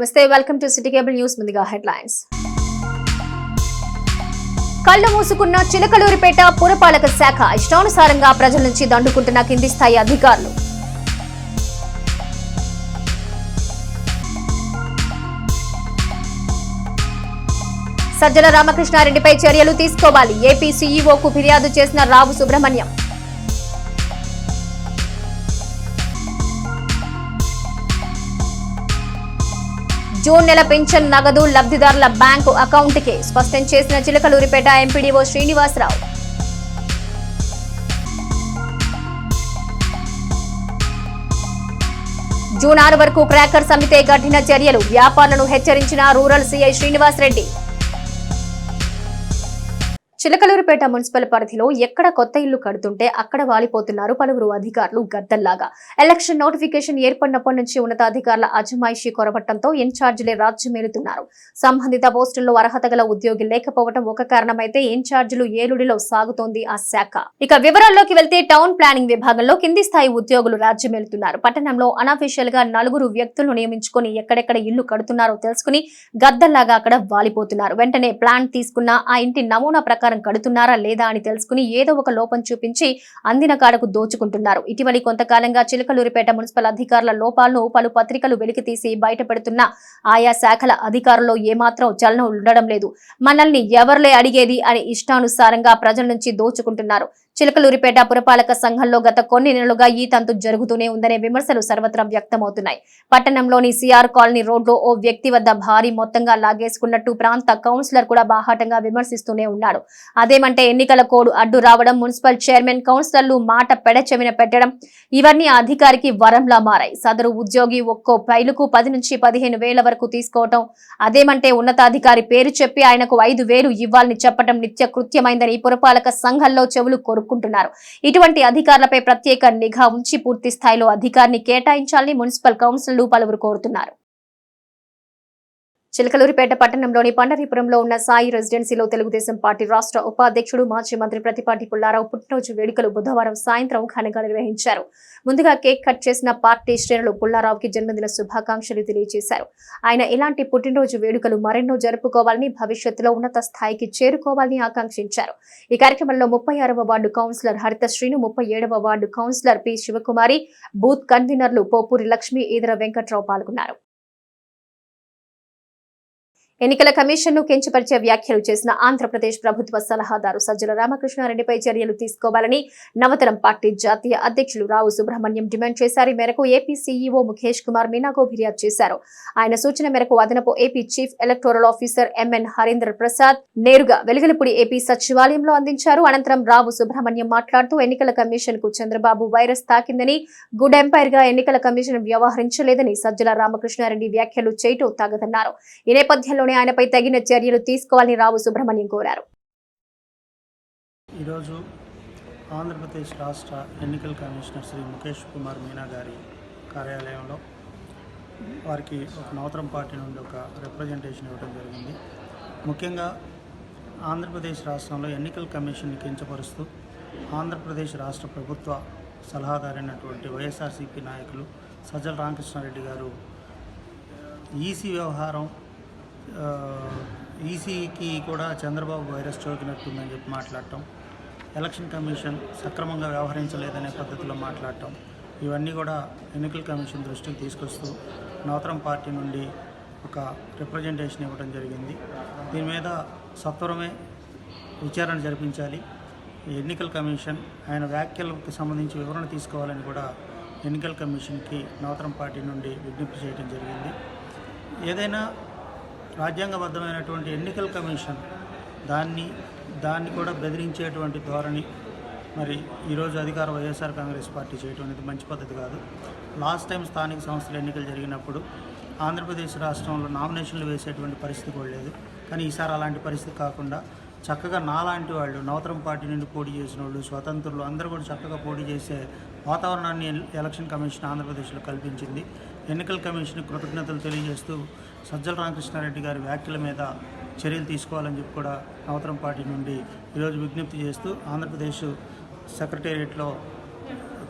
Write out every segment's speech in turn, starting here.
నమస్తే, welcome to city cable news. ముందుగా headlines. కళ్లు మూసుకున్న చిలకలూరిపేట పురపాలక శాఖ ఇష్టానుసారంగా ప్రజల నుంచి దండుకుంటున్న కింది స్థాయి అధికారులు. సజ్జల రామకృష్ణారెడ్డిపై చర్యలు తీసుకోవాలి. ఏపీ సీఈఓకు ఫిర్యాదు చేసిన రావు సుబ్రహ్మణ్యం. జూన్ నెల పెన్షన్ నగదు లబ్ధిదారుల బ్యాంకు అకౌంట్కే స్పష్టం చేసిన చిలకలూరిపేట ఎంపీడీఓ శ్రీనివాసరావు. జూన్ 6 వరకు క్రాకర్ సమితే కఠిన చర్యలు. వ్యాపారులను హెచ్చరించిన rural CI Srinivasa Reddy. Chilakaluripet municipal పరిధిలో ఎక్కడ కొత్త ఇల్లు కడుతుంటే అక్కడ వాలిపోతున్నారు పలువురు అధికారులు గద్దల్లాగా. ఎలక్షన్ నోటిఫికేషన్ ఏర్పడినప్పటి నుంచి ఉన్నతాధికారుల అజమాయిషీ కొరవటంతో ఇన్ఛార్జీలే రాజ్యమేలుతున్నారు. సంబంధిత పోస్టుల్లో అర్హత గల ఉద్యోగి లేకపోవడం ఒక కారణమైతే ఇన్ఛార్జీలు ఏలుడిలో సాగుతోంది ఆ శాఖ. ఇక వివరాల్లోకి వెళ్తే టౌన్ ప్లానింగ్ విభాగంలో కింది స్థాయి ఉద్యోగులు రాజ్యమేలుతున్నారు. పట్టణంలో అనఫీషియల్ గా 4 వ్యక్తులను నియమించుకుని ఎక్కడెక్కడ ఇల్లు కడుతున్నారో తెలుసుకుని గద్దల్లాగా అక్కడ వాలిపోతున్నారు. వెంటనే ప్లాన్ తీసుకున్న ఆ ఇంటి నమూనా ప్రకారం కడుతున్నారా లేదా అని తెలుసుకుని ఏదో ఒక లోపం చూపించి అందిన కాడకు దోచుకుంటున్నారు. ఇటీవలి కొంతకాలంగా చిలకలూరిపేట మున్సిపల్ అధికారుల లోపాలను పలు పత్రికలు వెలికితీసి బయటపెడుతున్న ఆయా శాఖల అధికారుల్లో ఏమాత్రం చలనం ఉండడం లేదు. మనల్ని ఎవరిలే అడిగేది అని ఇష్టానుసారంగా ప్రజల నుంచి దోచుకుంటున్నారు. చిలకలూరిపేట పురపాలక సంఘంలో గత కొన్ని నెలలుగా ఈ తంతు జరుగుతూనే ఉందనే విమర్శలు సర్వత్రా వ్యక్తమవుతున్నాయి. పట్టణంలోని సిఆర్ కాలనీ రోడ్లో ఓ వ్యక్తి వద్ద భారీ మొత్తంగా లాగేసుకున్నట్టు ప్రాంత కౌన్సిలర్ కూడా బాహాటంగా విమర్శిస్తూనే ఉన్నాడు. అదేమంటే ఎన్నికల కోడ్ అడ్డు రావడం, మున్సిపల్ చైర్మన్ కౌన్సిలర్లు మాట పెడచెవిన పెట్టడం ఇవన్నీ ఆ అధికారికి వరంలా మారాయి. సదరు ఉద్యోగి ఒక్కో ఫైలుకు 10 నుంచి 15 వేల వరకు తీసుకోవటం, అదేమంటే ఉన్నతాధికారి పేరు చెప్పి ఆయనకు 5,000 ఇవ్వాలని చెప్పడం నిత్య కృత్యమైందని పురపాలక సంఘంలో చెవులు కొరుక్కుంటున్నారు. ఇటువంటి అధికారులపై ప్రత్యేక నిఘా ఉంచి పూర్తి స్థాయిలో అధికారిని కేటాయించాలని మున్సిపల్ కౌన్సిలర్లు పలువురు కోరుతున్నారు. చిలకలూరిపేట పట్టణంలోని పండరీపురంలో ఉన్న సాయి రెసిడెన్సీలో తెలుగుదేశం పార్టీ రాష్ట్ర ఉపాధ్యక్షుడు మాజీ మంత్రి ప్రతిపాటి పుల్లారావు పుట్టినరోజు వేడుకలు బుధవారం సాయంత్రం ఘనంగా నిర్వహించారు. ముందుగా కేక్ కట్ చేసిన పార్టీ శ్రేణులు పుల్లారావుకి జన్మదిన శుభాకాంక్షలు తెలియజేశారు. ఆయన ఇలాంటి పుట్టినరోజు వేడుకలు మరెన్నో జరుపుకోవాలని, భవిష్యత్తులో ఉన్నత స్థాయికి చేరుకోవాలని ఆకాంక్షించారు. ఈ కార్యక్రమంలో 36వ వార్డు కౌన్సిలర్ హరిత శ్రీను, 37వ ward councillor P Sivakumari, booth కన్వీనర్లు పోపూరి లక్ష్మి, ఈదర వెంకట్రావు పాల్గొన్నారు. ఎన్నికల కమిషన్ ను కించపరిచే వ్యాఖ్యలు చేసిన ఆంధ్రప్రదేశ్ ప్రభుత్వ సలహాదారు సజ్జల రామకృష్ణారెడ్డిపై చర్యలు తీసుకోవాలని నవతరం పార్టీ జాతీయ అధ్యక్షులు రావు సుబ్రహ్మణ్యం డిమాండ్ చేశారు. ఈ మేరకు ఏపీ సీఈఓ ముఖేష్ కుమార్ మీనాకు ఫిర్యాదు చేశారు. ఆయన సూచన మేరకు అదనపు AP chief electoral officer MN Harindra Prasad నేరుగా వెలుగులపూడి ఏపీ సచివాలయంలో అందించారు. అనంతరం రావు సుబ్రహ్మణ్యం మాట్లాడుతూ ఎన్నికల కమిషన్ కు చంద్రబాబు వైరస్ తాకిందని, గుడ్ ఎంపైర్ గా ఎన్నికల కమిషన్ వ్యవహరించలేదని సజ్జల రామకృష్ణారెడ్డి వ్యాఖ్యలు చేయటం తగదన్నారు. ఈ నేపథ్యంలో ఆయనపై తగిన చర్యలు తీసుకోవాలని రావు సుబ్రహ్మణ్యం కోరారు. ఈరోజు ఆంధ్రప్రదేశ్ రాష్ట్ర ఎన్నికల కమిషనర్ శ్రీ ముఖేష్ కుమార్ మీనా గారి కార్యాలయంలో వారికి ఒక నవతరం పార్టీ నుండి ఒక రిప్రజెంటేషన్ ఇవ్వడం జరిగింది. ముఖ్యంగా ఆంధ్రప్రదేశ్ రాష్ట్రంలో ఎన్నికల కమిషన్ని కించపరుస్తూ ఆంధ్రప్రదేశ్ రాష్ట్ర ప్రభుత్వ సలహాదారైనటువంటి వైఎస్ఆర్సీపీ నాయకులు సజ్జల రామకృష్ణారెడ్డి గారు ఈసీ వ్యవహారం, ఈసీకి కూడా చంద్రబాబు వైరస్ సోకినట్టుందని చెప్పి మాట్లాడటం, ఎలక్షన్ కమిషన్ సక్రమంగా వ్యవహరించలేదనే పద్ధతిలో మాట్లాడటం, ఇవన్నీ కూడా ఎన్నికల కమిషన్ దృష్టికి తీసుకొస్తూ నవతరం పార్టీ నుండి ఒక రిప్రజెంటేషన్ ఇవ్వడం జరిగింది. దీని మీద సత్వరమే విచారణ జరిపించాలి. ఎన్నికల కమిషన్ ఆయన వ్యాఖ్యలకు సంబంధించి వివరణ తీసుకోవాలని కూడా ఎన్నికల కమిషన్కి నవతరం పార్టీ నుండి విజ్ఞప్తి చేయడం జరిగింది. ఏదైనా రాజ్యాంగబద్ధమైనటువంటి ఎన్నికల కమిషన్ దాన్ని కూడా బెదిరించేటువంటి ధోరణి మరి ఈరోజు అధికార వైఎస్ఆర్ కాంగ్రెస్ పార్టీ చేయడం అనేది మంచి పద్ధతి కాదు. లాస్ట్ టైం స్థానిక సంస్థల ఎన్నికలు జరిగినప్పుడు ఆంధ్రప్రదేశ్ రాష్ట్రంలో నామినేషన్లు వేసేటువంటి పరిస్థితి కూడా లేదు. కానీ ఈసారి అలాంటి పరిస్థితి కాకుండా చక్కగా నాలాంటి వాళ్ళు, నవతరం పార్టీ నుండి పోటీ చేసిన వాళ్ళు, స్వతంత్రులు అందరూ కూడా చక్కగా పోటీ చేసే వాతావరణాన్ని ఎలక్షన్ కమిషన్ ఆంధ్రప్రదేశ్లో కల్పించింది. ఎన్నికల కమిషన్ కృతజ్ఞతలు తెలియజేస్తూ సజ్జల రామకృష్ణారెడ్డి గారి వ్యాఖ్యల మీద చర్యలు తీసుకోవాలని చెప్పి కూడా నవతరం పార్టీ నుండి ఈరోజు విజ్ఞప్తి చేస్తూ ఆంధ్రప్రదేశ్ సెక్రటేరియట్లో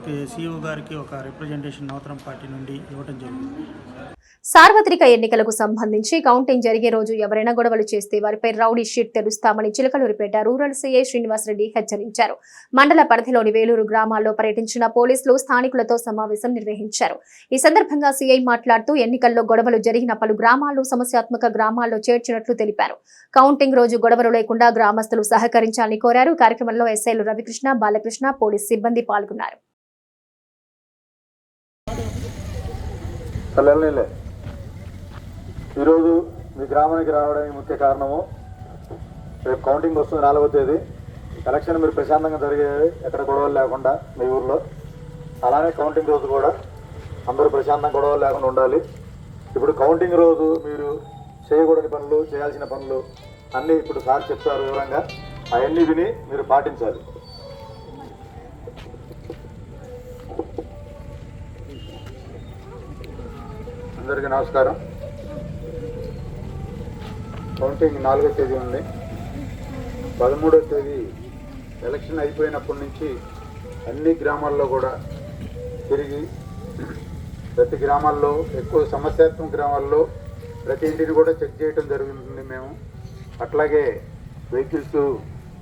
సీఈఓ గారికి ఒక రిప్రజెంటేషన్ నూతన పార్టీ నుండి ఇవ్వడం జరిగింది. సార్వత్రిక ఎన్నికలకు సంబంధించి కౌంటింగ్ జరిగే రోజు ఎవరైనా గొడవలు చేస్తే వారిపై రౌడీ షీట్ తెరుస్తామని చిలకలూరిపేట రూరల్ సీఐ శ్రీనివాసరెడ్డి హెచ్చరించారు. మండల పరిధిలోని వేలూరు గ్రామాల్లో పర్యటించిన పోలీసులు స్థానికులతో సమావేశం నిర్వహించారు. ఈ సందర్భంగా సీఐ మాట్లాడుతూ ఎన్నికల్లో గొడవలు జరిగిన పలు గ్రామాల్లో సమస్యాత్మక గ్రామాల్లో చేర్చినట్లు తెలిపారు. కౌంటింగ్ రోజు గొడవలు లేకుండా గ్రామస్తులు సహకరించాలని కోరారు. కార్యక్రమంలో ఎస్ఐలు రవికృష్ణ, బాలకృష్ణ, పోలీస్ సిబ్బంది పాల్గొన్నారు. ఈరోజు మీ గ్రామానికి రావడానికి ముఖ్య కారణము, రేపు కౌంటింగ్ వస్తుంది 4వ తేదీ. ఎలక్షన్ మీరు ప్రశాంతంగా జరిగేది, ఎక్కడ గొడవలు లేకుండా మీ ఊర్లో. అలానే కౌంటింగ్ రోజు కూడా అందరూ ప్రశాంతంగా గొడవలు లేకుండా ఉండాలి. ఇప్పుడు కౌంటింగ్ రోజు మీరు చేయకూడని పనులు, చేయాల్సిన పనులు అన్నీ ఇప్పుడు సార్ చెప్తారు వివరంగా. అవన్నీ విని మీరు పాటించాలి. అందరికీ నమస్కారం. కౌంటింగ్ 4వ తేదీ ఉంది. 13వ తేదీ ఎలక్షన్ అయిపోయినప్పటి నుంచి అన్ని గ్రామాల్లో కూడా తిరిగి, ప్రతి గ్రామాల్లో, ఎక్కువ సమస్యాత్మక గ్రామాల్లో ప్రతి ఇంటిని కూడా చెక్ చేయడం జరుగుతుంది మేము. అట్లాగే వెహికల్స్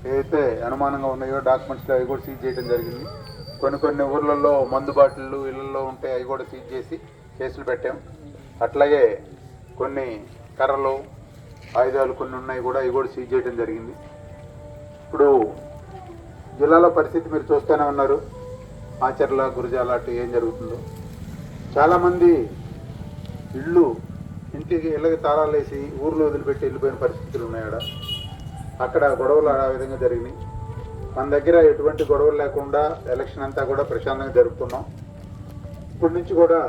ఏదైతే అనుమానంగా ఉన్నాయో డాక్యుమెంట్స్ అవి కూడా సీజ్ చేయడం జరిగింది. కొన్ని ఊర్లలో మందు బాటిళ్ళు ఇళ్లలో ఉంటే అవి కూడా సీజ్ చేసి కేసులు పెట్టాం. అట్లాగే కొన్ని కర్రలు, ఆయుధాలు కొన్ని ఉన్నాయి కూడా, అవి కూడా సీజ్ చేయడం జరిగింది. ఇప్పుడు జిల్లాలో పరిస్థితి మీరు చూస్తూనే ఉన్నారు. ఆచర్ల, గురజాల అటు ఏం జరుగుతుందో. చాలామంది ఇళ్ళకి తాళాలు వేసి ఊర్లో వదిలిపెట్టి వెళ్ళిపోయిన పరిస్థితులు ఉన్నాయి. అక్కడ గొడవలు ఆ విధంగా జరిగినాయి. మన దగ్గర ఎటువంటి గొడవలు లేకుండా ఎలక్షన్ అంతా కూడా ప్రశాంతంగా జరుపుకున్నాం. ఇప్పటి నుంచి కూడా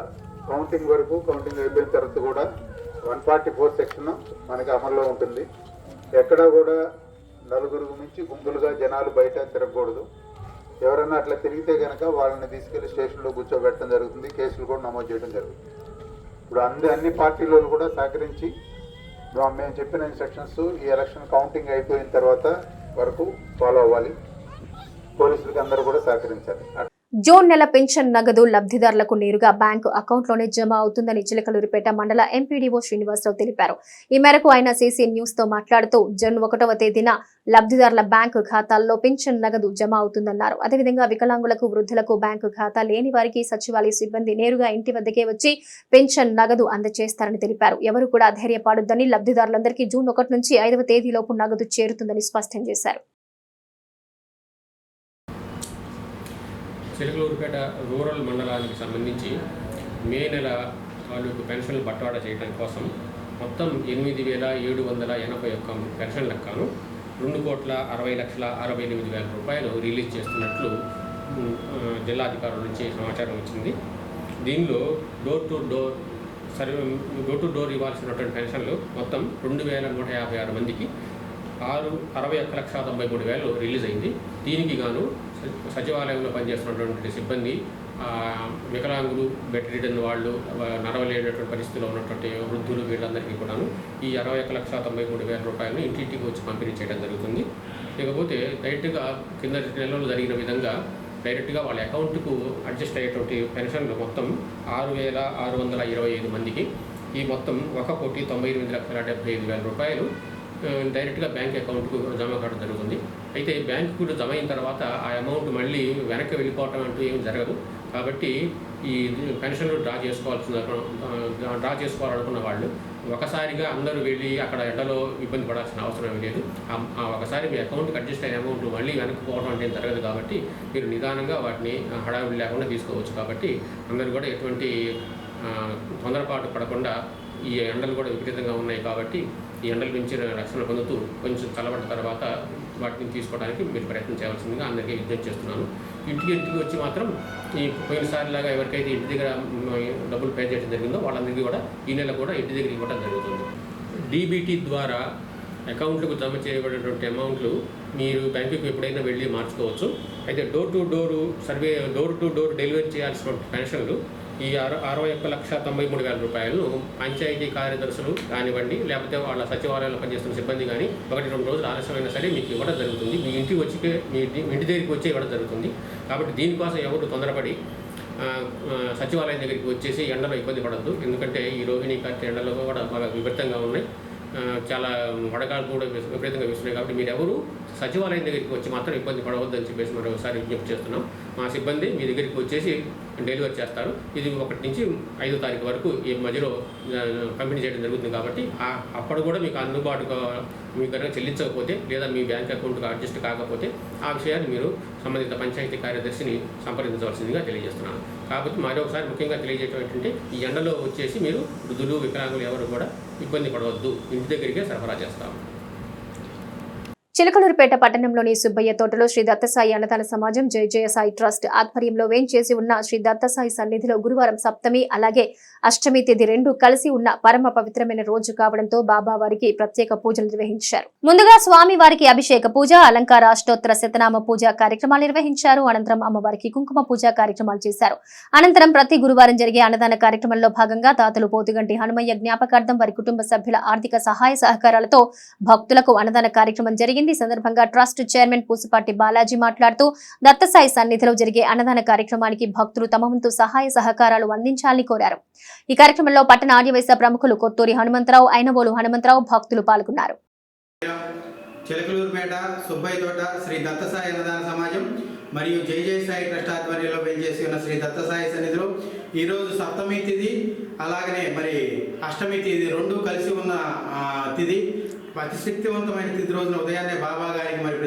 కౌంటింగ్ వరకు, కౌంటింగ్ అయిపోయిన తర్వాత కూడా 144 సెక్షన్ మనకి అమల్లో ఉంటుంది. ఎక్కడా కూడా నలుగురు నుంచి గుంపులుగా జనాలు బయట తిరగకూడదు. ఎవరైనా అట్లా తిరిగితే కనుక వాళ్ళని తీసుకెళ్లి స్టేషన్లో కూర్చోబెట్టడం జరుగుతుంది. కేసులు కూడా నమోదు చేయడం జరుగుతుంది. ఇప్పుడు అన్ని పార్టీలు కూడా సహకరించి మేము చెప్పిన ఇన్స్ట్రక్షన్స్ ఈ ఎలక్షన్ కౌంటింగ్ అయిపోయిన తర్వాత వరకు ఫాలో అవ్వాలి. పోలీసులకి అందరూ కూడా సహకరించాలి. జూన్ నెల పెన్షన్ నగదు లబ్ధిదారులకు నేరుగా బ్యాంకు అకౌంట్లోనే జమ అవుతుందని చిలకలూరిపేట మండల ఎంపీడీఓ శ్రీనివాసరావు తెలిపారు. ఈ మేరకు ఆయన సీసీ న్యూస్ తో మాట్లాడుతూ జూన్ 1వ తేదీన లబ్ధిదారుల బ్యాంకు ఖాతాల్లో పెన్షన్ నగదు జమ అవుతుందన్నారు. అదేవిధంగా వికలాంగులకు, వృద్ధులకు బ్యాంకు ఖాతా లేని వారికి సచివాలయ సిబ్బంది నేరుగా ఇంటి వద్దకే వచ్చి పెన్షన్ నగదు అందజేస్తారని తెలిపారు. ఎవరు కూడా ధైర్యపడొద్దని, లబ్ధిదారులందరికీ జూన్ 1 నుంచి 5వ తేదీలోపు నగదు చేరుతుందని స్పష్టం చేశారు. చిలకలూరుపేట రూరల్ మండలానికి సంబంధించి మే నెల తాలూకు పెన్షన్లు బట్వాడా చేయడం కోసం మొత్తం 8,781 పెన్షన్ లెక్కను 2,60,68,000 రూపాయలు రిలీజ్ చేస్తున్నట్లు జిల్లాధికారుల నుంచి సమాచారం వచ్చింది. దీనిలో డోర్ టు డోర్ ఇవ్వాల్సినటువంటి పెన్షన్లు మొత్తం 2,156 మందికి 61,93,000 రిలీజ్ అయింది. దీనికి గాను సచివాలయంలో పనిచేస్తున్నటువంటి సిబ్బంది, వికలాంగులు, బెడ్ రిడన్ వాళ్ళు, నడవలేనటువంటి పరిస్థితిలో ఉన్నటువంటి వృద్ధులు, వీళ్ళందరికీ కూడాను ఈ 61,93,000 రూపాయలను ఇంటింటికి వచ్చి పంపిణీ చేయడం జరుగుతుంది. ఇకపోతే డైరెక్ట్గా కింద నెలలో జరిగిన విధంగా డైరెక్ట్గా వాళ్ళ అకౌంట్కు అడ్జస్ట్ అయ్యేటువంటి పెన్షన్లు మొత్తం 6,625 మందికి ఈ మొత్తం 1,98,75,000 రూపాయలు డైరెక్ట్గా బ్యాంక్ అకౌంట్కు జమ కావడం జరుగుతుంది. అయితే బ్యాంకుకు జమ అయిన తర్వాత ఆ అమౌంట్ మళ్ళీ వెనక్కి వెళ్ళిపోవటం అంటూ ఏమి జరగదు. కాబట్టి ఈ పెన్షన్లు డ్రా చేసుకోవాలనుకున్న వాళ్ళు ఒకసారిగా అందరూ వెళ్ళి అక్కడ ఎండలో ఇబ్బంది పడాల్సిన అవసరం లేదు. ఒకసారి మీ అకౌంట్కి అడ్జస్ట్ అయిన అమౌంట్ మళ్ళీ వెనక్కి పోవడం అంటే జరగదు. కాబట్టి మీరు నిదానంగా వాటిని హడావిడి లేకుండా తీసుకోవచ్చు. కాబట్టి అందరూ కూడా ఎటువంటి తొందరపాటు పడకుండా, ఈ ఎండలు కూడా విపరీతంగా ఉన్నాయి కాబట్టి ఈ ఎండల నుంచి రక్షణ పొందుతూ కొంచెం చల్లబడ్డ తర్వాత వాటిని తీసుకోవడానికి మీరు ప్రయత్నం చేయవలసిందిగా అందరికీ విజ్ఞప్తి చేస్తున్నాను. ఇంటికి వచ్చి మాత్రం ఈ పోయినసారిలాగా ఎవరికైతే ఇంటి దగ్గర డబ్బులు పే చేయడం జరిగిందో వాళ్ళందరికీ కూడా ఈ నెల కూడా ఇంటి దగ్గర ఇవ్వడం జరుగుతుంది. డీబీటీ ద్వారా అకౌంట్లకు జమ చేయబడినటువంటి అమౌంట్లు మీరు బ్యాంకుకి ఎప్పుడైనా వెళ్ళి మార్చుకోవచ్చు. అయితే డోర్ టు డోర్ డెలివరీ చేయాల్సిన పెన్షన్లు ఈ 61,93,000 రూపాయలను పంచాయతీ కార్యదర్శులు కానివ్వండి, లేకపోతే వాళ్ళ సచివాలయంలో పనిచేస్తున్న సిబ్బంది కానీ 1-2 రోజులు ఆలస్యమైనా సరే మీకు ఇవ్వడం జరుగుతుంది. మీ ఇంటి దగ్గరికి వచ్చి ఇవ్వడం జరుగుతుంది. కాబట్టి దీనికోసం ఎవరు తొందరపడి సచివాలయం దగ్గరికి వచ్చేసి ఎండలో ఇబ్బంది పడద్దు. ఎందుకంటే ఈ రోహిణి కార్తీ ఎండలో కూడా బాగా విపరీతంగా ఉన్నాయి. చాలా వడగాలు కూడా విపరీతంగా వీస్తున్నాయి. కాబట్టి మీరు ఎవరు సచివాలయం దగ్గరికి వచ్చి మాత్రం ఇబ్బంది పడవద్దని చెప్పేసి మరోసారి విజ్ఞప్తి చేస్తున్నాం. మా సిబ్బంది మీ దగ్గరికి వచ్చేసి డెలివరీ చేస్తారు. ఇది 1 నుంచి 5వ తారీఖు వరకు ఈ మధ్యలో పంపిణీ చేయడం జరుగుతుంది. కాబట్టి అప్పుడు కూడా మీకు అందుబాటుగా మీకు కనుక చెల్లించకపోతే లేదా మీ బ్యాంక్ అకౌంట్కి అడ్జస్ట్ కాకపోతే ఆ విషయాన్ని మీరు సంబంధిత పంచాయతీ కార్యదర్శిని సంప్రదించవలసిందిగా తెలియజేస్తున్నాను. కాబట్టి మరొకసారి ముఖ్యంగా తెలియజేయడం ఏంటంటే ఈ ఎండలో వచ్చేసి మీరు వృద్ధులు, వికలాంగులు ఎవరు కూడా ఇబ్బంది పడవద్దు. ఇంటి దగ్గరికే సరఫరా చేస్తాము. చిలకలూరుపేట పట్టణంలోని సుబ్బయ్య తోటలో శ్రీ దత్తసాయి అన్నదాన సమాజం జయ జయ సాయి ట్రస్ట్ ఆధ్వర్యంలో వేంచేసి ఉన్న శ్రీ దత్తసాయి సన్నిధిలో గురువారం సప్తమి అలాగే అష్టమి తేదీ 2 కలిసి ఉన్న పరమ పవిత్రమైన రోజు కావడంతో బాబా వారికి ప్రత్యేక పూజలు నిర్వహించారు. ముందుగా స్వామి వారికి అభిషేక పూజ, అలంకార, అష్టోత్తర శతనామ పూజ కార్యక్రమాలు నిర్వహించారు. అనంతరం అమ్మవారికి కుంకుమ పూజ కార్యక్రమాలు చేశారు. అనంతరం ప్రతి గురువారం జరిగే అన్నదాన కార్యక్రమంలో భాగంగా తాతలు పోతుగంటి హనుమయ్య జ్ఞాపకార్థం వారి కుటుంబ సభ్యుల ఆర్థిక సహాయ సహకారాలతో భక్తులకు అన్నదాన కార్యక్రమం జరిగింది. ఈ సందర్భంగా ట్రస్ట్ చైర్మన్ పూసపాటి బాలాజీ మాట్లాడుతూ దత్తసాయి సన్నిధిలో జరిగే అన్నదాన కార్యక్రమానికి భక్తులు తమ వంతు సహాయ సహకారాలు అందించాలని కోరారు. ఈ కార్యక్రమంలో పట్టణ ఆర్యవైశ్య ప్రముఖులు కొత్తూరి హనుమంతరావు, ఐనవోలు హనుమంతరావు భక్తులు పాల్గొన్నారు. చిలకలూరుపేట సుబ్బయ్య తోట శ్రీ దత్తసాయి అన్నదాన సమాజం మరియు జై జై సాయి ట్రస్ట్ ఆధ్వర్యంలో వేంచేసి ఉన్న శ్రీ దత్తసాయి సన్నిధిలో ఈరోజు సప్తమి తిథి అలాగనే మరి అష్టమి తిథి 2 కలిసి ఉన్న తిథి. అతి శక్తివంతమైన తిథి రోజున ఉదయాన్నే బాబా గారికి మరి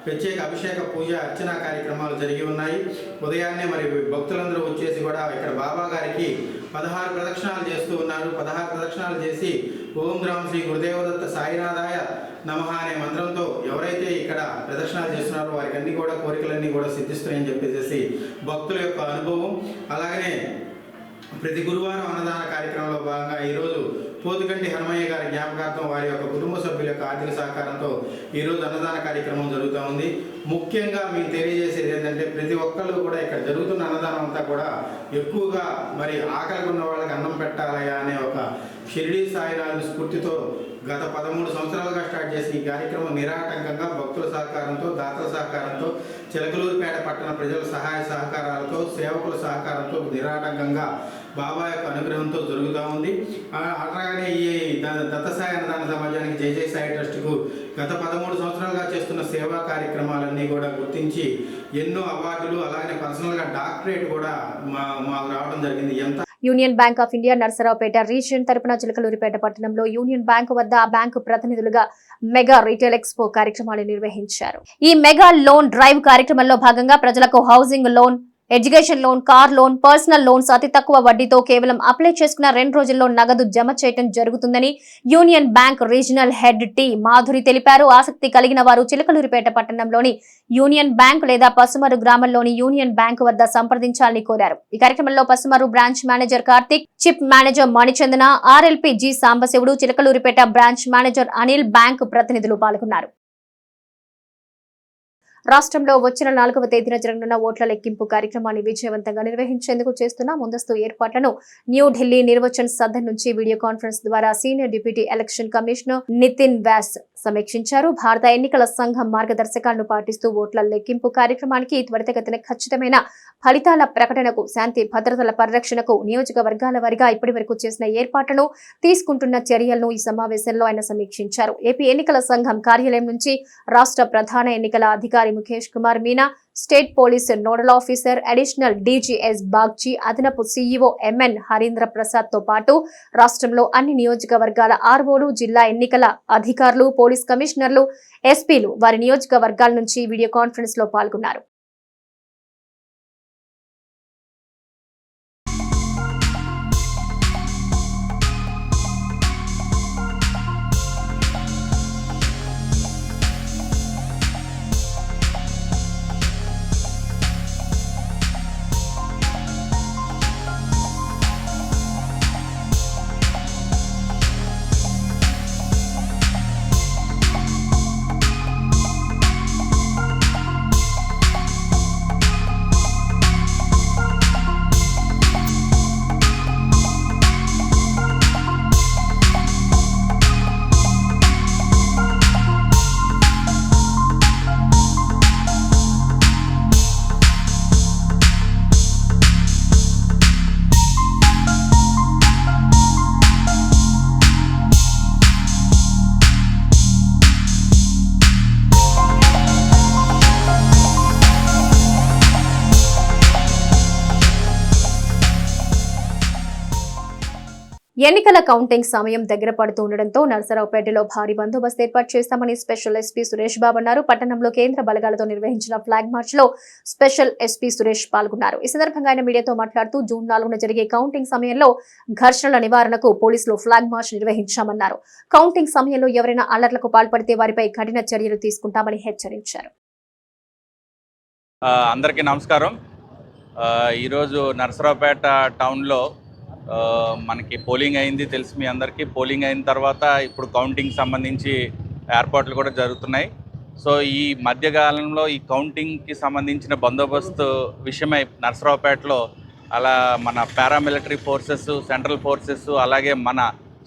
ప్రత్యేక అభిషేక పూజ అర్చన కార్యక్రమాలు జరిగి ఉన్నాయి. ఉదయాన్నే మరి భక్తులందరూ వచ్చేసి కూడా ఇక్కడ బాబా గారికి 16 ప్రదక్షిణాలు చేస్తూ ఉన్నారు. 16 ప్రదక్షిణాలు చేసి ఓం గ్రామ శ్రీ గురుదేవదత్త సాయినాథాయ నమః అనే మంత్రంతో ఎవరైతే ఇక్కడ ప్రదక్షిణాలు చేస్తున్నారో వారికి అన్ని కూడా కోరికలన్నీ కూడా సిద్ధిస్తాయని చెప్పేసి భక్తుల యొక్క అనుభవం. అలాగనే ప్రతి గురువారం అన్నదాన కార్యక్రమంలో భాగంగా ఈరోజు పోతుగంటి హనుమయ్య గారి జ్ఞాపకార్థం వారి యొక్క కుటుంబ సభ్యుల యొక్క ఆర్థిక సహకారంతో ఈరోజు అన్నదాన కార్యక్రమం జరుగుతూ ఉంది. ముఖ్యంగా మీకు తెలియజేసేది ఏంటంటే ప్రతి ఒక్కళ్ళు కూడా ఇక్కడ జరుగుతున్న అన్నదానం అంతా కూడా ఎక్కువగా మరి ఆకలిగా ఉన్న వాళ్ళకి అన్నం పెట్టాలయా అనే ఒక షిరిడీ సాయినాథుని స్ఫూర్తితో గత 13 సంవత్సరాలుగా స్టార్ట్ చేసిన ఈ కార్యక్రమం నిరాటంకంగా భక్తుల సహకారంతో, దాతల సహకారంతో, చిలకలూరుపేట పట్టణ ప్రజల సహాయ సహకారాలతో, సేవకుల సహకారంతో నిరాటంకంగా బాబా యొక్క అనుగ్రహంతో జరుగుతూ ఉంది. అలాగనే ఈ దత్తసాయి అన్నదాన సమాజానికి జై జై సాయి ట్రస్ట్కు గత 13 సంవత్సరాలుగా చేస్తున్న సేవా కార్యక్రమాలన్నీ కూడా గుర్తించి ఎన్నో అవార్డులు అలాగే పర్సనల్గా డాక్టరేట్ కూడా మాకు రావడం జరిగింది. Union bank of India Narasaraopet region తరపున చిలకలూరిపేట పట్టణంలో యూనియన్ బ్యాంక్ వద్ద ఆ బ్యాంకు ప్రతినిధులుగా మెగా రీటైల్ ఎక్స్పో కార్యక్రమాలు నిర్వహించారు. ఈ మెగా లోన్ డ్రైవ్ కార్యక్రమంలో భాగంగా ప్రజలకు housing loan, education loan, car loan, personal loans అతి తక్కువ వడ్డీతో కేవలం అప్లై చేసుకున్న 2 రోజుల్లో నగదు జమ చేయడం జరుగుతుందని union bank regional head T Madhuri తెలిపారు. ఆసక్తి కలిగిన వారు చిలకలూరిపేట పట్టణంలోని యూనియన్ బ్యాంక్ లేదా పసుమరు గ్రామంలోని యూనియన్ బ్యాంక్ వద్ద సంప్రదించాలని కోరారు. ఈ కార్యక్రమంలో Pasumarru branch manager Karthik, chief manager Manichandana, RLP G Sambasivudu, Chilakaluripet branch manager Anil, bank ప్రతినిధులు పాల్గొన్నారు. రాష్ట్రంలో వచ్చిన 4వ తేదీన జరగనున్న ఓట్ల లెక్కింపు కార్యక్రమాన్ని విజయవంతంగా నిర్వహించేందుకు చేస్తున్న ముందస్తు ఏర్పాట్లను న్యూఢిల్లీ నిర్వచన్ సదన్ నుంచి వీడియో కాన్ఫరెన్స్ ద్వారా senior deputy election commissioner Nitin Vyas సమీక్షించారు. భారత ఎన్నికల సంఘం మార్గదర్శకాలను పాటిస్తూ ఓట్ల లెక్కింపు కార్యక్రమానికి త్వరితగతిన ఖచ్చితమైన ఫలితాల ప్రకటనకు, శాంతి భద్రతల పరిరక్షణకు నియోజకవర్గాల వారీగా ఇప్పటి వరకు చేసిన ఏర్పాట్లను, తీసుకుంటున్న చర్యలను ఈ సమావేశంలో ఆయన సమీక్షించారు. ఏపీ ఎన్నికల సంఘం కార్యాలయం నుంచి రాష్ట్ర ప్రధాన ఎన్నికల అధికారి Mukesh Kumar Meena, state police nodal officer additional DGS Bagchi, అదనపు సీఈఓ ఎంఎన్ హరీంద్ర ప్రసాద్ తో పాటు రాష్ట్రంలో అన్ని నియోజకవర్గాల ఆర్ఓలు, జిల్లా ఎన్నికల అధికారులు, పోలీస్ కమిషనర్లు, ఎస్పీలు వారి నియోజకవర్గాల నుంచి వీడియో కాన్ఫరెన్స్ లో పాల్గొన్నారు. ఎన్నికల కౌంటింగ్ సమయం దగ్గర పడుతూ ఉండడంతో నర్సరావుపేటలో భారీ బందోబస్తు ఏర్పాటు చేస్తామని స్పెషల్ ఎస్పీ సురేష్ బాబు అన్నారు. పట్టణంలో కేంద్ర బలగాలతో నిర్వహించిన ఫ్లాగ్ మార్చ్ లో స్పెషల్ ఎస్పీ సురేష్ పాల్గొన్నారు. ఈ సందర్భంగా ఆయన మీడియాతో మాట్లాడుతూ జూన్ 4న జరిగే కౌంటింగ్ సమయంలో ఘర్షణల నివారణకు పోలీసులు ఫ్లాగ్ మార్చ్ నిర్వహించామన్నారు. కౌంటింగ్ సమయంలో ఎవరైనా అల్లర్లకు పాల్పడితే వారిపై కఠిన చర్యలు తీసుకుంటామని హెచ్చరించారు. అందరికీ నమస్కారం. ఈరోజు నర్సరావుపేట టౌన్లో మనకి పోలింగ్ అయింది తెలుసు మీ అందరికీ. పోలింగ్ అయిన తర్వాత ఇప్పుడు కౌంటింగ్ సంబంధించి ఏర్పాట్లు కూడా జరుగుతున్నాయి. సో ఈ మధ్యకాలంలో ఈ కౌంటింగ్కి సంబంధించిన బందోబస్తు విషయమై నర్సరావుపేటలో అలా మన పారామిలిటరీ ఫోర్సెస్, సెంట్రల్ ఫోర్సెస్, అలాగే మన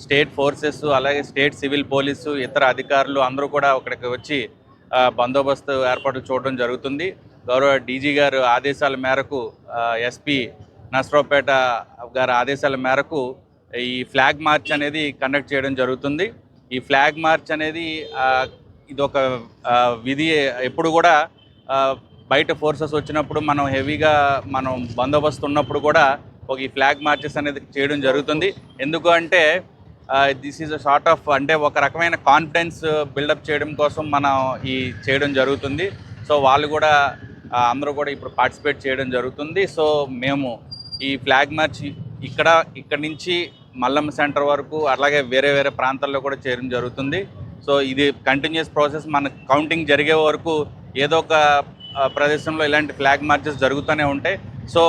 స్టేట్ ఫోర్సెస్, అలాగే స్టేట్ సివిల్ పోలీసు, ఇతర అధికారులు అందరూ కూడా ఇక్కడికి వచ్చి బందోబస్తు ఏర్పాట్లు చూడడం జరుగుతుంది. గౌరవ డీజీ గారు ఆదేశాల మేరకు, ఎస్పీ నర్సరావుపేట గారి ఆదేశాల మేరకు ఈ ఫ్లాగ్ మార్చ్ అనేది కండక్ట్ చేయడం జరుగుతుంది. ఈ ఫ్లాగ్ మార్చ్ అనేది ఇదొక విధి. ఎప్పుడు కూడా బయట ఫోర్సెస్ వచ్చినప్పుడు మనం హెవీగా మనం బందోబస్తు ఉన్నప్పుడు కూడా ఈ ఫ్లాగ్ మార్చెస్ అనేది చేయడం జరుగుతుంది. ఎందుకు అంటే this is a sort of అంటే ఒక రకమైన కాన్ఫిడెన్స్ బిల్డప్ చేయడం కోసం మనం ఈ చేయడం జరుగుతుంది. సో వాళ్ళు కూడా అందరూ కూడా ఇప్పుడు పార్టిసిపేట్ చేయడం జరుగుతుంది. సో మేము ఈ ఫ్లాగ్ మార్చ్ ఇక్కడి నుంచి మల్లమ్మ సెంటర్ వరకు అలాగే వేరే వేరే ప్రాంతాల్లో కూడా చేయడం జరుగుతుంది. సో ఇది కంటిన్యూస్ ప్రాసెస్. మన కౌంటింగ్ జరిగే వరకు ఏదో ఒక ప్రదేశంలో ఇలాంటి ఫ్లాగ్ మార్చెస్ జరుగుతూనే ఉంటాయి. సో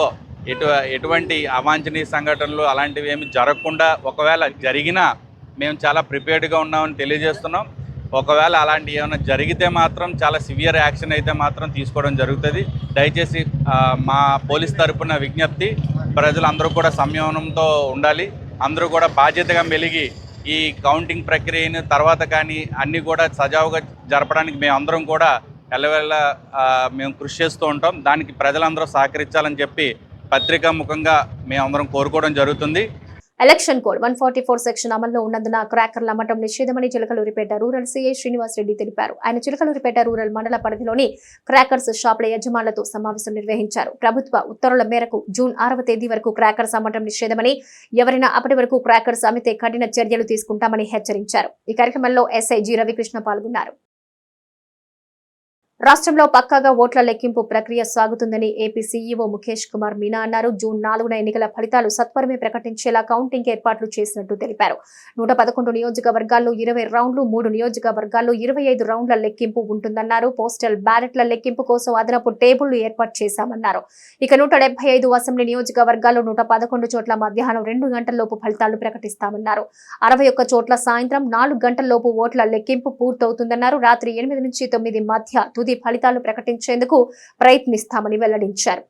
ఎటువంటి అవాంఛనీయ సంఘటనలు అలాంటివి ఏమి జరగకుండా, ఒకవేళ జరిగినా మేము చాలా ప్రిపేర్డ్గా ఉన్నామని తెలియజేస్తున్నాం. ఒకవేళ అలాంటి ఏమైనా జరిగితే మాత్రం చాలా సివియర్ యాక్షన్ అయితే మాత్రం తీసుకోవడం జరుగుతుంది. దయచేసి మా పోలీస్ తరపున విజ్ఞప్తి, ప్రజలందరూ కూడా సంయమనంతో ఉండాలి. అందరూ కూడా బాధ్యతగా మెలిగి ఈ కౌంటింగ్ ప్రక్రియను తర్వాత కానీ అన్నీ కూడా సజావుగా జరపడానికి మేమందరం కూడా ఎల్లవేళ మేము కృషి చేస్తూ ఉంటాం. దానికి ప్రజలందరూ సహకరించాలని చెప్పి పత్రికా ముఖంగా మేమందరం కోరుకోవడం జరుగుతుంది. ఎలక్షన్ కోడ్ 144 సెక్షన్ అమల్లో ఉన్నందున క్రాకర్ల అమ్మటం నిషేధమని చిలకలూరిపేట రూరల్ సీఐ శ్రీనివాస్ రెడ్డి తెలిపారు. ఆయన చిలకలూరిపేట రూరల్ మండల పరిధిలోని క్రాకర్స్ షాపుల యజమానులతో సమావేశం నిర్వహించారు. ప్రభుత్వ ఉత్తర్వుల మేరకు జూన్ 6వ తేదీ వరకు క్రాకర్స్ అమ్మటం నిషేధమని, ఎవరైనా అప్పటి వరకు క్రాకర్స్ అమ్మితే కఠిన చర్యలు తీసుకుంటామని హెచ్చరించారు. ఈ కార్యక్రమంలో ఎస్ఐ జి రవికృష్ణ పాల్గొన్నారు. రాష్ట్రంలో పక్కాగా ఓట్ల లెక్కింపు ప్రక్రియ సాగుతుందని ఏపీ సీఈఓ ముఖేష్ కుమార్ మీనా అన్నారు. జూన్ 4న ఎన్నికల ఫలితాలు సత్వరమే ప్రకటించేలా కౌంటింగ్ ఏర్పాట్లు చేసినట్టు తెలిపారు. 111 నియోజకవర్గాల్లో 20 రౌండ్లు, 3 నియోజకవర్గాల్లో 25 రౌండ్ల లెక్కింపు ఉంటుందన్నారు. పోస్టల్ బ్యాలెట్ల లెక్కింపు కోసం అదనపు టేబుళ్లు ఏర్పాటు చేశామన్నారు. ఇక 175 అసెంబ్లీ నియోజకవర్గాల్లో 111 చోట్ల మధ్యాహ్నం 2 గంటల్లోపు ఫలితాలు ప్రకటిస్తామన్నారు. 61 చోట్ల సాయంత్రం 4 గంటల్లోపు ఓట్ల లెక్కింపు పూర్తవుతుందన్నారు. రాత్రి 8 నుంచి 9 మధ్య తుది ఫలితాలు ప్రకటించేందుకు ప్రయత్నిస్తామని వెల్లడించారు.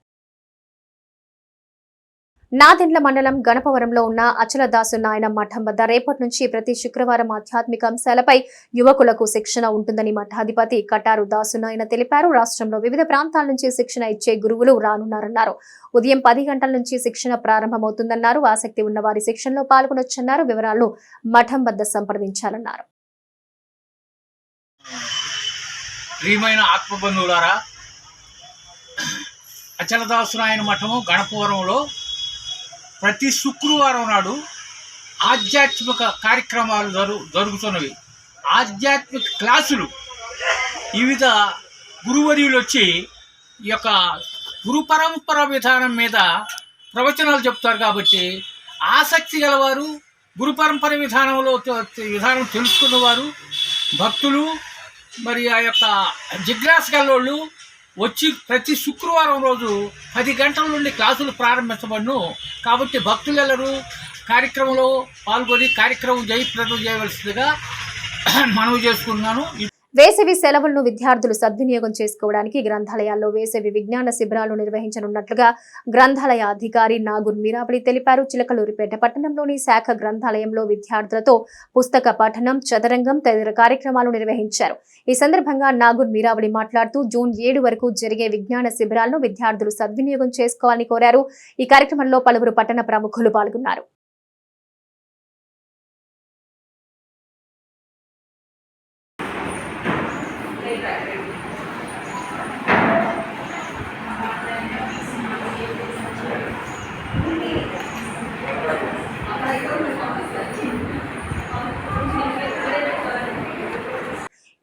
నాదెండ్ల మండలం గణపవరంలో ఉన్న అచలదాసు నాయన మఠం వద్ద రేపటి నుంచి ప్రతి శుక్రవారం ఆధ్యాత్మిక అంశాలపై యువకులకు శిక్షణ ఉంటుందని మఠాధిపతి కటారు దాసునాయన తెలిపారు. రాష్ట్రంలో వివిధ ప్రాంతాల నుంచి శిక్షణ ఇచ్చే గురువులు రానున్నారన్నారు. ఉదయం 10 గంటల నుంచి శిక్షణ ప్రారంభమవుతుందన్నారు. ఆసక్తి ఉన్న వారి శిక్షణలో పాల్గొనొచ్చన్నారు. వివరాలను మఠం వద్ద సంప్రదించాలన్నారు. ప్రియమైన ఆత్మబంధువులారా, అచలదాసునాయన మఠము గణపవరంలో ప్రతి శుక్రవారం నాడు ఆధ్యాత్మిక కార్యక్రమాలు జరుగుతున్నవి. ఆధ్యాత్మిక క్లాసులు వివిధ గురువర్యులు వచ్చి ఈ యొక్క గురు పరంపర విధానం మీద ప్రవచనాలు చెప్తారు. కాబట్టి ఆసక్తి గలవారు, గురు పరంపర విధానం తెలుసుకున్నవారు, భక్తులు, మరి ఆ యొక్క జిజ్ఞాస గల్లోళ్ళు వచ్చి ప్రతి శుక్రవారం రోజు 10 గంటల నుండి క్లాసులు ప్రారంభించబడును. కాబట్టి భక్తులెల్లరూ కార్యక్రమంలో పాల్గొని కార్యక్రమం జయప్రదం చేయవలసిందిగా మనవి చేసుకున్నాను. వేసవి సెలవులను విద్యార్థులు సద్వినియోగం చేసుకోవడానికి గ్రంథాలయాల్లో వేసవి విజ్ఞాన శిబిరాలు నిర్వహించనున్నట్లుగా గ్రంథాలయ అధికారి నాగూర్ మీరావళి తెలిపారు. చిలకలూరిపేట పట్టణంలోని శాఖ గ్రంథాలయంలో విద్యార్థులతో పుస్తక పఠనం, చదరంగం తదితర కార్యక్రమాలు నిర్వహించారు. ఈ సందర్భంగా నాగూర్ మీరావళి మాట్లాడుతూ జూన్ 7 వరకు జరిగే విజ్ఞాన శిబిరాలను విద్యార్థులు సద్వినియోగం చేసుకోవాలని కోరారు. ఈ కార్యక్రమంలో పలువురు పట్టణ ప్రముఖులు పాల్గొన్నారు.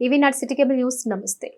ఇవి నాటి సిటీ కేబుల్ న్యూస్. నమస్తే.